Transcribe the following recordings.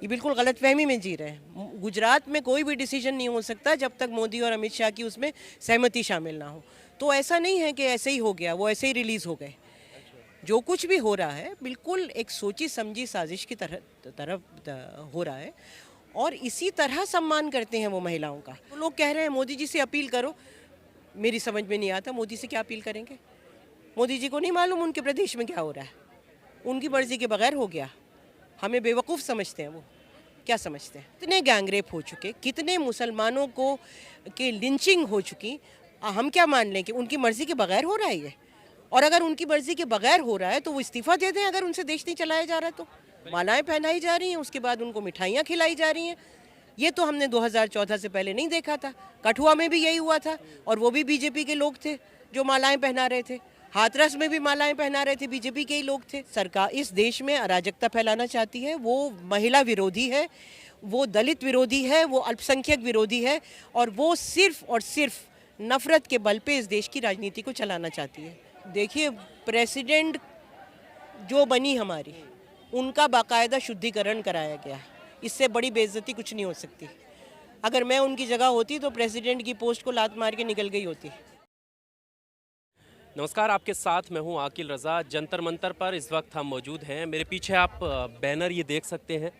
ये बिल्कुल गलतफहमी में जी रहे हैं। गुजरात में कोई भी डिसीजन नहीं हो सकता जब तक मोदी और अमित शाह की उसमें सहमति शामिल ना हो। तो ऐसा नहीं है कि ऐसे ही हो गया, वो ऐसे ही रिलीज़ हो गए। जो कुछ भी हो रहा है बिल्कुल एक सोची समझी साजिश की तरफ हो रहा है और इसी तरह सम्मान करते हैं वो महिलाओं का। तो लोग कह रहे हैं मोदी जी से अपील करो, मेरी समझ में नहीं आता मोदी से क्या अपील करेंगे। मोदी जी को नहीं मालूम उनके प्रदेश में क्या हो रहा है, उनकी मर्जी के बगैर हो गया। हमें बेवकूफ़ समझते हैं वो, क्या समझते हैं। कितने गैंगरेप हो चुके, कितने मुसलमानों को के लिंचिंग हो चुकी, हम क्या मान लें कि उनकी मर्जी के बगैर हो रहा है ये। और अगर उनकी मर्जी के बगैर हो रहा है तो वो इस्तीफ़ा दे दें। अगर उनसे देश नहीं चलाया जा रहा तो मालाएं पहनाई जा रही हैं, उसके बाद उनको मिठाइयाँ खिलाई जा रही हैं। ये तो हमने 2014 से पहले नहीं देखा था। कठुआ में भी यही हुआ था और वो भी बीजेपी के लोग थे जो मालाएं पहना रहे थे। हाथरस में भी मालाएं पहना रहे थे, बीजेपी के ही लोग थे। सरकार इस देश में अराजकता फैलाना चाहती है, वो महिला विरोधी है, वो दलित विरोधी है, वो अल्पसंख्यक विरोधी है और वो सिर्फ और सिर्फ नफरत के बल पे इस देश की राजनीति को चलाना चाहती है। देखिए, प्रेसिडेंट जो बनी हमारी, उनका बाकायदा शुद्धिकरण कराया गया। इससे बड़ी बेइज्जती कुछ नहीं हो सकती। अगर मैं उनकी जगह होती तो प्रेसिडेंट की पोस्ट को लात मार के निकल गई होती। नमस्कार, आपके साथ मैं हूं आकिल रज़ा। जंतर मंतर पर इस वक्त हम मौजूद हैं। मेरे पीछे आप बैनर ये देख सकते हैं।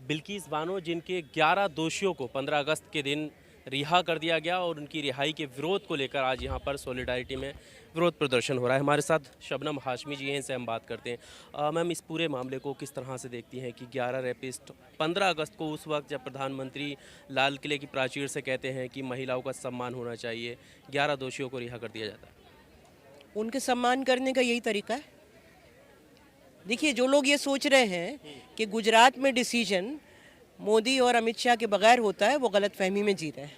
बिल्किस बानो, जिनके 11 दोषियों को 15 अगस्त के दिन रिहा कर दिया गया और उनकी रिहाई के विरोध को लेकर आज यहाँ पर सॉलिडारिटी में विरोध प्रदर्शन हो रहा है। हमारे साथ शबनम हाशमी जी हैं, इनसे हम बात करते हैं। मैम, इस पूरे मामले को किस तरह से देखती हैं कि 11 रेपिस्ट 15 अगस्त को, उस वक्त जब प्रधानमंत्री लाल किले की प्राचीर से कहते हैं कि महिलाओं का सम्मान होना चाहिए, 11 दोषियों को रिहा कर दिया जाता है? उनके सम्मान करने का यही तरीका है। देखिए, जो लोग ये सोच रहे हैं कि गुजरात में डिसीजन मोदी और अमित शाह के बगैर होता है, वो गलतफहमी में जी रहे हैं।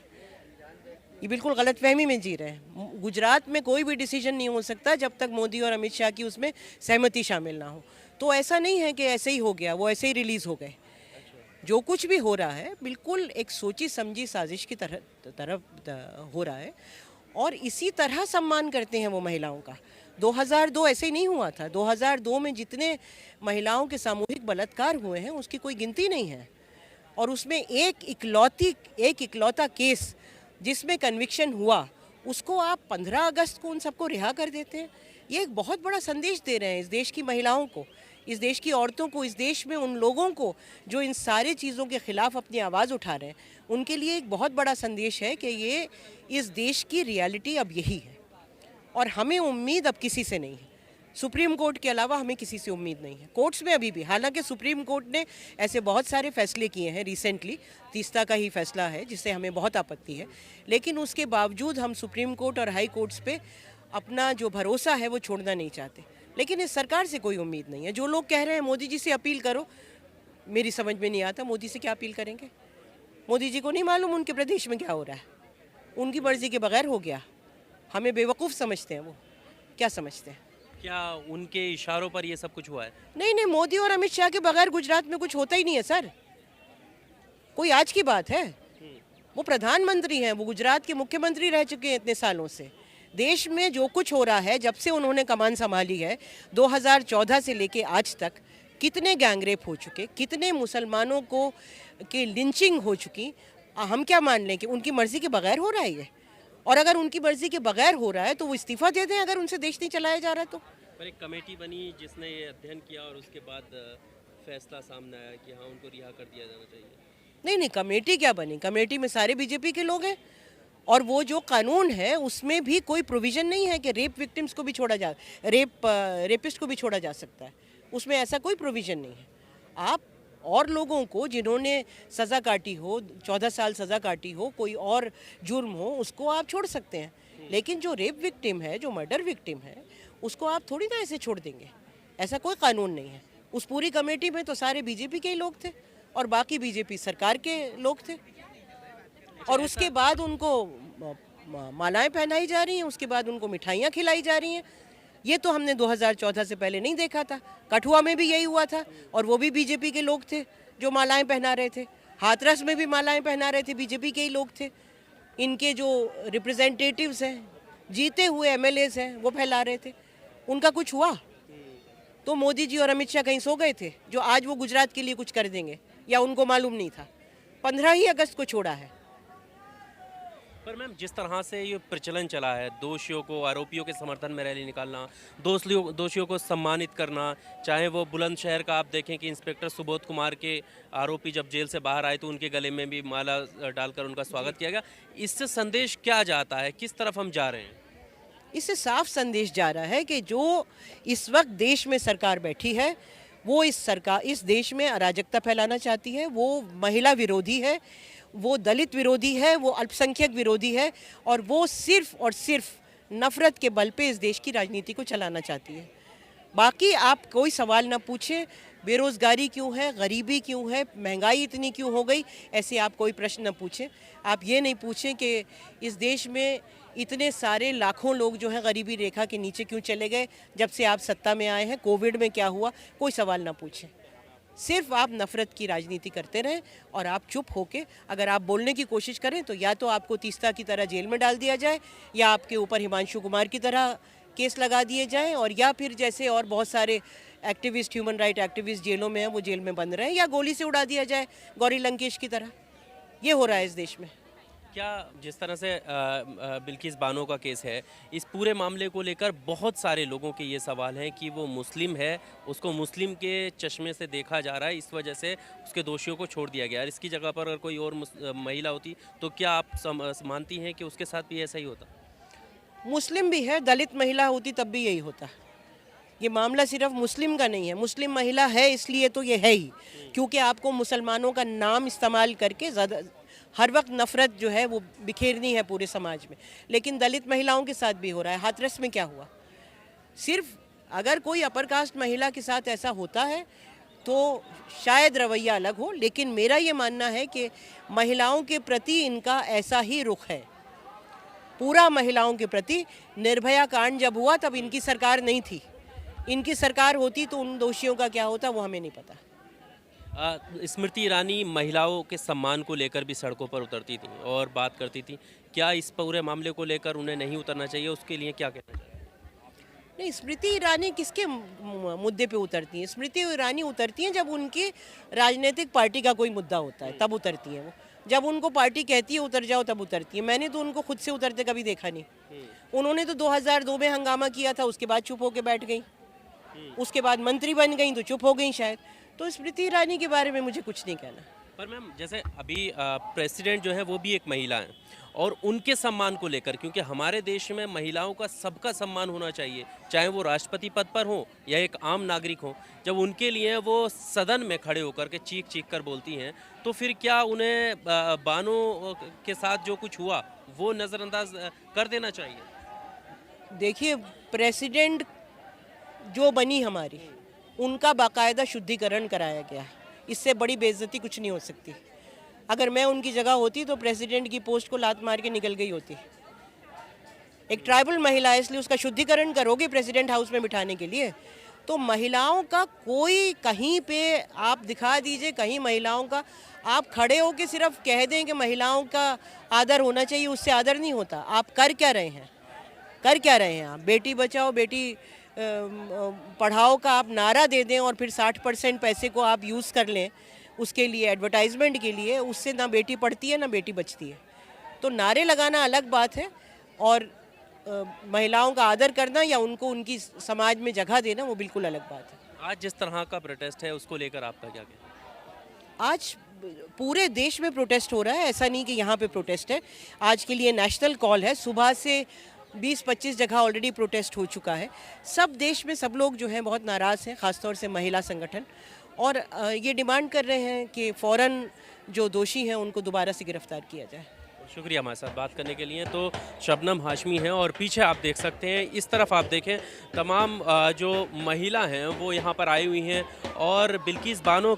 ये बिल्कुल गलतफहमी में जी रहे हैं। गुजरात में कोई भी डिसीजन नहीं हो सकता जब तक मोदी और अमित शाह की उसमें सहमति शामिल ना हो। तो ऐसा नहीं है कि ऐसे ही हो गया, वो ऐसे ही रिलीज़ हो गए। जो कुछ भी हो रहा है बिल्कुल एक सोची समझी साजिश की तरफ हो रहा है और इसी तरह सम्मान करते हैं वो महिलाओं का। 2002 ऐसे ही नहीं हुआ था। 2002 में जितने महिलाओं के सामूहिक बलात्कार हुए हैं उसकी कोई गिनती नहीं है और उसमें एक इकलौता केस जिसमें कन्विक्शन हुआ, उसको आप 15 अगस्त को उन सबको रिहा कर देते हैं। ये एक बहुत बड़ा संदेश दे रहे हैं इस देश की महिलाओं को, इस देश की औरतों को, इस देश में उन लोगों को जो इन सारी चीज़ों के खिलाफ अपनी आवाज़ उठा रहे हैं। उनके लिए एक बहुत बड़ा संदेश है कि ये इस देश की रियलिटी अब यही है और हमें उम्मीद अब किसी से नहीं है। सुप्रीम कोर्ट के अलावा हमें किसी से उम्मीद नहीं है। कोर्ट्स में अभी भी, हालांकि सुप्रीम कोर्ट ने ऐसे बहुत सारे फैसले किए हैं रिसेंटली, तीस्ता का ही फैसला है जिससे हमें बहुत आपत्ति है, लेकिन उसके बावजूद हम सुप्रीम कोर्ट और हाई कोर्ट्स पे अपना जो भरोसा है वो छोड़ना नहीं चाहते। लेकिन इस सरकार से कोई उम्मीद नहीं है। जो लोग कह रहे हैं मोदी जी से अपील करो, मेरी समझ में नहीं आता मोदी से क्या अपील करेंगे। मोदी जी को नहीं मालूम उनके प्रदेश में क्या हो रहा है, उनकी मर्जी के बगैर हो गया। हमें बेवकूफ़ समझते हैं वो, क्या समझते हैं। क्या उनके इशारों पर ये सब कुछ हुआ है? नहीं नहीं, मोदी और अमित शाह के बगैर गुजरात में कुछ होता ही नहीं है सर। कोई आज की बात है? वो प्रधानमंत्री हैं, वो गुजरात के मुख्यमंत्री रह चुके हैं इतने सालों से। देश में जो कुछ हो रहा है जब से उन्होंने कमान संभाली है 2014 से लेके आज तक, कितने गैंगरेप हो चुके, कितने मुसलमानों को के लिंचिंग हो चुकी, हम क्या मान लें कि उनकी मर्जी के बगैर हो रहा है ये। और अगर उनकी मर्जी के बगैर हो रहा है तो वो इस्तीफा दे दें अगर उनसे देश नहीं चलाया जा रहा तो। पर एक कमेटी बनी जिसने ये अध्ययन किया और उसके बाद फैसला सामने आया कि हाँ, उनको रिहा कर दिया जाना चाहिए। नहीं नहीं, कमेटी क्या बनी? कमेटी में सारे बीजेपी के लोग हैं और वो जो कानून है उसमें भी कोई प्रोविज़न नहीं है कि रेप विक्टिम्स को भी छोड़ा जा रेपिस्ट को भी छोड़ा जा सकता है। उसमें ऐसा कोई प्रोविज़न नहीं है। आप और लोगों को जिन्होंने सज़ा काटी हो, 14 साल सज़ा काटी हो, कोई और जुर्म हो, उसको आप छोड़ सकते हैं। लेकिन जो रेप विक्टिम है, जो मर्डर विक्टिम है, उसको आप थोड़ी ना ऐसे छोड़ देंगे। ऐसा कोई कानून नहीं है। उस पूरी कमेटी में तो सारे बीजेपी के ही लोग थे और बाकी बीजेपी सरकार के लोग थे और उसके बाद उनको मालाएं पहनाई जा रही हैं, उसके बाद उनको मिठाइयाँ खिलाई जा रही हैं। ये तो हमने 2014 से पहले नहीं देखा था। कठुआ में भी यही हुआ था और वो भी बीजेपी के लोग थे जो मालाएं पहना रहे थे। हाथरस में भी मालाएं पहना रहे थे, बीजेपी के ही लोग थे। इनके जो रिप्रेजेंटेटिव्स हैं, जीते हुए एमएलएज हैं, वो फैला रहे थे। उनका कुछ हुआ? तो मोदी जी और अमित शाह कहीं सो गए थे जो आज वो गुजरात के लिए कुछ कर देंगे, या उनको मालूम नहीं था? 15 ही अगस्त को छोड़ा है। पर मैम, जिस तरह से ये प्रचलन चला है, दोषियों को, आरोपियों के समर्थन में रैली निकालना, दोषियों को सम्मानित करना, चाहे वो बुलंदशहर का आप देखें कि इंस्पेक्टर सुबोध कुमार के आरोपी जब जेल से बाहर आए तो उनके गले में भी माला डालकर उनका स्वागत किया गया, इससे संदेश क्या जाता है, किस तरफ हम जा रहे हैं? इससे साफ संदेश जा रहा है कि जो इस वक्त देश में सरकार बैठी है वो इस देश में अराजकता फैलाना चाहती है, वो महिला विरोधी है, वो दलित विरोधी है, वो अल्पसंख्यक विरोधी है, और वो सिर्फ और सिर्फ नफरत के बल पे इस देश की राजनीति को चलाना चाहती है। बाकी आप कोई सवाल ना पूछें, बेरोज़गारी क्यों है, गरीबी क्यों है, महंगाई इतनी क्यों हो गई, ऐसे आप कोई प्रश्न न पूछें। आप ये नहीं पूछें कि इस देश में इतने सारे लाखों लोग जो हैं गरीबी रेखा के नीचे क्यों चले गए जब से आप सत्ता में आए हैं, कोविड में क्या हुआ, कोई सवाल ना पूछें। सिर्फ आप नफ़रत की राजनीति करते रहें और आप चुप होके अगर आप बोलने की कोशिश करें तो या तो आपको तीस्ता की तरह जेल में डाल दिया जाए, या आपके ऊपर हिमांशु कुमार की तरह केस लगा दिए जाएं, और या फिर जैसे और बहुत सारे एक्टिविस्ट, ह्यूमन राइट एक्टिविस्ट जेलों में हैं, वो जेल में बंद रहें, या गोली से उड़ा दिया जाए गौरी लंकेश की तरह। ये हो रहा है इस देश में। क्या जिस तरह से बिल्किस बानो का केस है, इस पूरे मामले को लेकर बहुत सारे लोगों के ये सवाल हैं कि वो मुस्लिम है, उसको मुस्लिम के चश्मे से देखा जा रहा है, इस वजह से उसके दोषियों को छोड़ दिया गया। और इसकी जगह पर अगर कोई और महिला होती तो क्या आप मानती हैं कि उसके साथ भी ऐसा ही होता? मुस्लिम भी है, दलित महिला होती तब भी यही होता। ये मामला सिर्फ मुस्लिम का नहीं है, मुस्लिम महिला है इसलिए तो ये है ही, क्योंकि आपको मुसलमानों का नाम इस्तेमाल करके ज़्यादा हर वक्त नफ़रत जो है वो बिखेरनी है पूरे समाज में। लेकिन दलित महिलाओं के साथ भी हो रहा है। हाथरस में क्या हुआ? सिर्फ अगर कोई अपर कास्ट महिला के साथ ऐसा होता है तो शायद रवैया अलग हो, लेकिन मेरा ये मानना है कि महिलाओं के प्रति इनका ऐसा ही रुख है, पूरा महिलाओं के प्रति। निर्भया कांड जब हुआ तब इनकी सरकार नहीं थी, इनकी सरकार होती तो उन दोषियों का क्या होता वो हमें नहीं पता। स्मृति ईरानी महिलाओं के सम्मान को लेकर भी सड़कों पर उतरती थी और बात करती थी, क्या इस पूरे मामले को लेकर उन्हें नहीं उतरना चाहिए? उसके लिए क्या कहना चाहिए? नहीं, स्मृति ईरानी किसके मुद्दे पे उतरती हैं? स्मृति ईरानी उतरती हैं जब उनकी राजनीतिक पार्टी का कोई मुद्दा होता है, तब उतरती हैं वो। जब उनको पार्टी कहती है उतर जाओ तब उतरती है। मैंने तो उनको खुद से उतरते कभी देखा नहीं। उन्होंने तो 2002 में हंगामा किया था, उसके बाद चुप होकर बैठ गई, उसके बाद मंत्री बन गई तो चुप हो गई शायद। तो स्मृति ईरानी के बारे में मुझे कुछ नहीं कहना। पर मैम, जैसे अभी प्रेसिडेंट जो है वो भी एक महिला है, और उनके सम्मान को लेकर, क्योंकि हमारे देश में महिलाओं का सबका सम्मान होना चाहिए, चाहे वो राष्ट्रपति पद पर हो या एक आम नागरिक हो, जब उनके लिए वो सदन में खड़े होकर के चीख चीख कर बोलती हैं, तो फिर क्या उन्हें बानो के साथ जो कुछ हुआ वो नज़रअंदाज कर देना चाहिए? देखिए, प्रेसिडेंट जो बनी हमारी, उनका बाकायदा शुद्धिकरण कराया गया है, इससे बड़ी बेइज्जती कुछ नहीं हो सकती। अगर मैं उनकी जगह होती तो प्रेसिडेंट की पोस्ट को लात मार के निकल गई होती। एक ट्राइबल महिला है इसलिए उसका शुद्धिकरण करोगे प्रेसिडेंट हाउस में बिठाने के लिए। तो महिलाओं का कोई कहीं पे आप दिखा दीजिए, कहीं महिलाओं का आप खड़े हो के सिर्फ कह दें कि महिलाओं का आदर होना चाहिए, उससे आदर नहीं होता। आप कर क्या रहे हैं? कर क्या रहे हैं आप? बेटी बचाओ बेटी पढ़ाओ का आप नारा दे दें और फिर 60% पैसे को आप यूज़ कर लें उसके लिए, एडवर्टाइजमेंट के लिए, उससे ना बेटी पढ़ती है ना बेटी बचती है। तो नारे लगाना अलग बात है, और महिलाओं का आदर करना या उनको उनकी समाज में जगह देना वो बिल्कुल अलग बात है। आज जिस तरह का प्रोटेस्ट है उसको लेकर आपका क्या कहना है? आज पूरे देश में प्रोटेस्ट हो रहा है, ऐसा नहीं कि यहाँ पे प्रोटेस्ट है। आज के लिए नेशनल कॉल है, सुबह से 20-25 जगह ऑलरेडी प्रोटेस्ट हो चुका है। सब देश में सब लोग जो हैं बहुत नाराज़ हैं, ख़ासतौर से महिला संगठन, और ये डिमांड कर रहे हैं कि फ़ौरन जो दोषी हैं उनको दोबारा से गिरफ्तार किया जाए। शुक्रिया हमारे साथ बात करने के लिए। तो शबनम हाशमी हैं, और पीछे आप देख सकते हैं, इस तरफ आप देखें, तमाम जो महिला हैं वो यहाँ पर आई हुई हैं, और बिल्किस बानो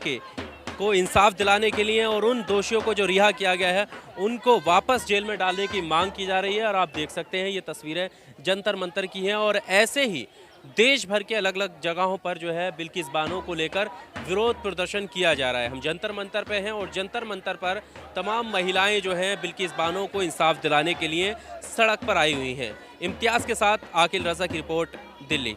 को इंसाफ दिलाने के लिए और उन दोषियों को जो रिहा किया गया है उनको वापस जेल में डालने की मांग की जा रही है। और आप देख सकते हैं ये तस्वीरें जंतर मंतर की हैं, और ऐसे ही देश भर के अलग अलग जगहों पर जो है बिल्किस बानो को लेकर विरोध प्रदर्शन किया जा रहा है। हम जंतर मंतर पे हैं, और जंतर मंतर पर तमाम महिलाएं जो हैं बिल्किस बानो को इंसाफ दिलाने के लिए सड़क पर आई हुई हैं। इम्तियाज़ के साथ आकिल रज़ा की रिपोर्ट, दिल्ली।